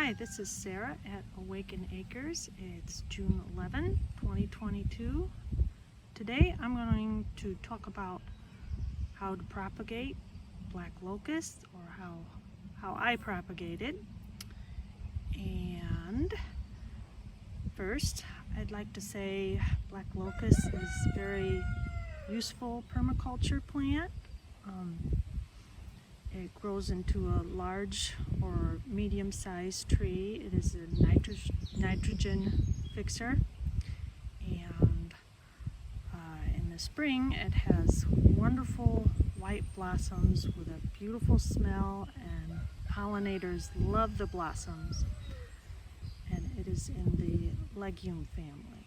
Hi, this is Sarah at Awaken Acres. It's June 11, 2022. Today I'm going to talk about how to propagate black locust, or how I propagate it. And first, I'd like to say black locust is a very useful permaculture plant. It grows into a large or medium-sized tree. It is a nitrogen fixer, and in the spring it has wonderful white blossoms with a beautiful smell, and pollinators love the blossoms, and it is in the legume family.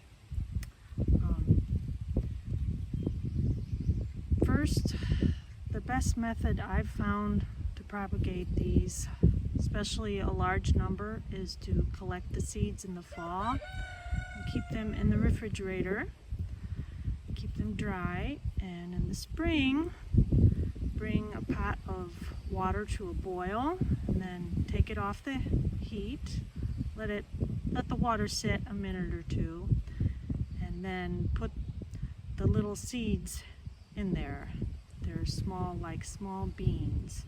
First, the best method I've found to propagate these, especially a large number, is to collect the seeds in the fall and keep them in the refrigerator, keep them dry, and in the spring bring a pot of water to a boil, and then take it off the heat, let the water sit a minute or two, and then put the little seeds in there. They're small, like small beans.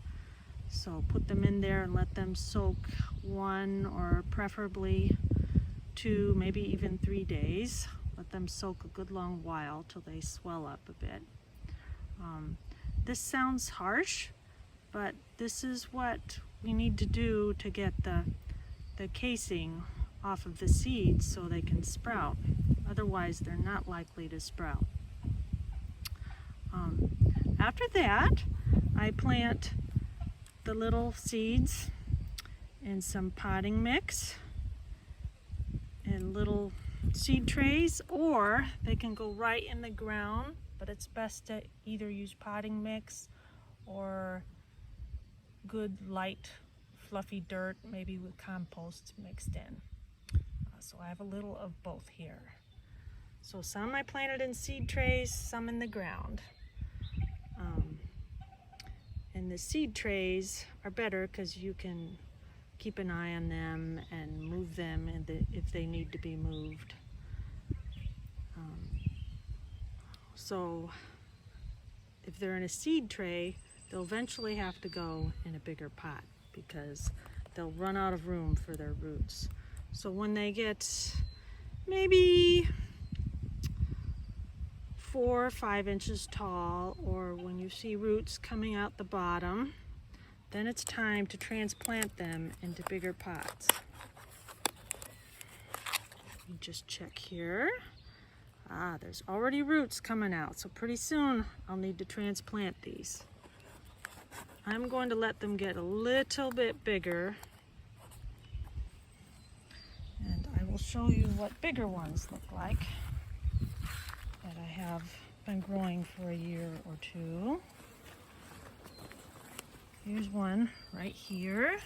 So put them in there and let them soak 1 or preferably 2, maybe even 3 days. Let them soak a good long while till they swell up a bit. This sounds harsh, but this is what we need to do to get the casing off of the seeds so they can sprout. Otherwise, they're not likely to sprout. After that, I plant the little seeds in some potting mix in little seed trays, or they can go right in the ground, but it's best to either use potting mix or good light fluffy dirt, maybe with compost mixed in. So I have a little of both here. So some I planted in seed trays, some in the ground. And the seed trays are better because you can keep an eye on them and move them if they need to be moved. So if they're in a seed tray, they'll eventually have to go in a bigger pot because they'll run out of room for their roots. So when they get maybe 4 or 5 inches tall, or when you see roots coming out the bottom, then it's time to transplant them into bigger pots. Let me just check here. There's already roots coming out, so pretty soon I'll need to transplant these. I'm going to let them get a little bit bigger, and I will show you what bigger ones look like that I have been growing for a year or 2. Here's one right here.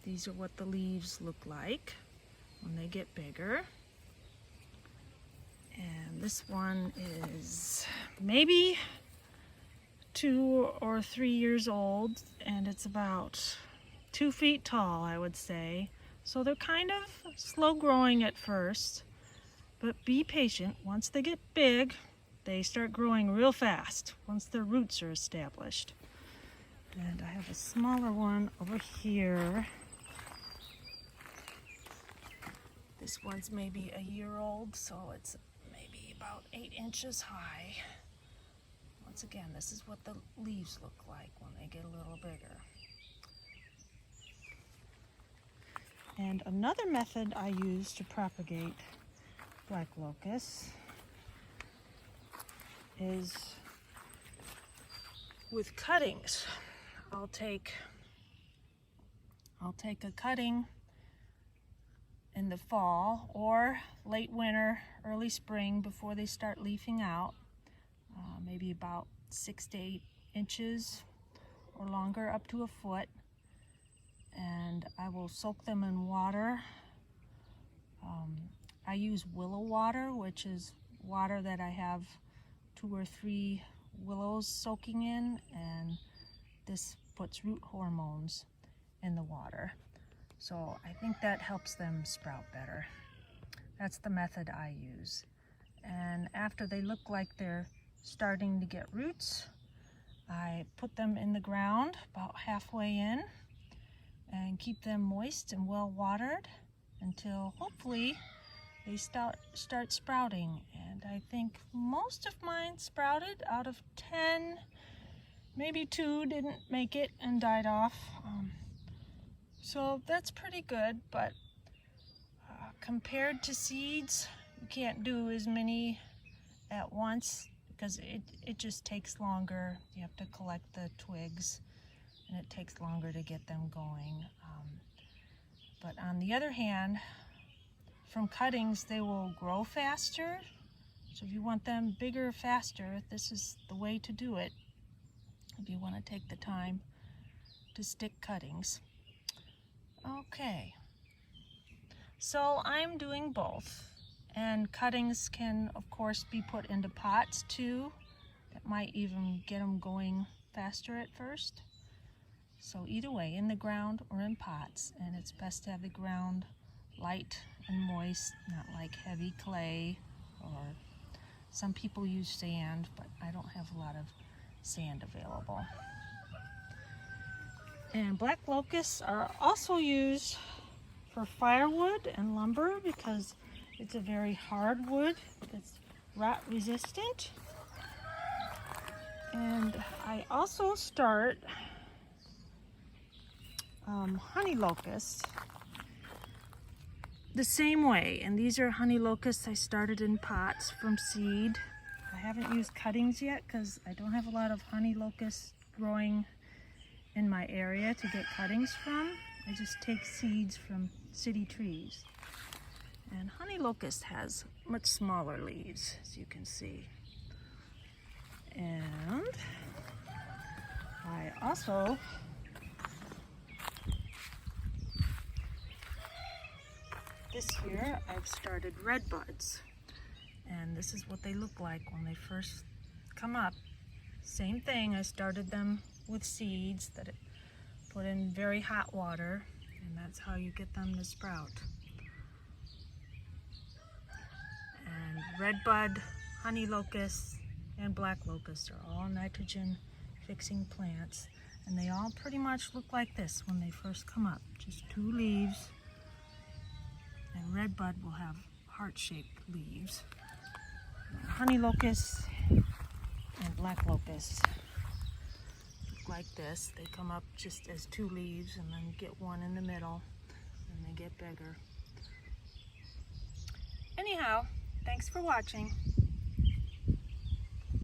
These are what the leaves look like when they get bigger. And this one is maybe 2 or 3 years old, and it's about 2 feet tall, I would say. So they're kind of slow growing at first, but be patient. Once they get big, they start growing real fast once their roots are established. And I have a smaller one over here. This one's maybe a year old, so it's maybe about 8 inches high. Once again, this is what the leaves look like when they get a little bigger. And another method I use to propagate black locust is with cuttings. I'll take a cutting in the fall or late winter, early spring, before they start leafing out, maybe about 6 to 8 inches or longer, up to a foot. And I will soak them in water. I use willow water, which is water that I have 2 or 3 willows soaking in, and this puts root hormones in the water. So I think that helps them sprout better. That's the method I use. And after they look like they're starting to get roots, I put them in the ground about halfway in and keep them moist and well watered until hopefully they start sprouting. And I think most of mine sprouted. Out of 10, maybe 2 didn't make it and died off. So that's pretty good, but compared to seeds, you can't do as many at once because it just takes longer. You have to collect the twigs and it takes longer to get them going. But on the other hand, from cuttings, they will grow faster. So if you want them bigger faster, this is the way to do it. If you want to take the time to stick cuttings. Okay, so I'm doing both. And cuttings can, of course, be put into pots too. That might even get them going faster at first. So either way, in the ground or in pots. And it's best to have the ground light and moist, not like heavy clay, or some people use sand, but I don't have a lot of sand available. And black locusts are also used for firewood and lumber because it's a very hard wood that's rot resistant. And I also start honey locusts the same way. And these are honey locusts I started in pots from seed. I haven't used cuttings yet because I don't have a lot of honey locusts growing in my area to get cuttings from. I just take seeds from city trees. And honey locust has much smaller leaves, as you can see. And I also this year I've started red buds. And this is what they look like when they first come up. Same thing, I started them with seeds that I put in very hot water, and that's how you get them to sprout. And red bud, honey locusts, and black locusts are all nitrogen fixing plants, and they all pretty much look like this when they first come up. Just 2 leaves, and red bud will have heart-shaped leaves. Honey locusts and black locusts look like this. They come up just as 2 leaves and then get one in the middle and they get bigger. Anyhow, thanks for watching.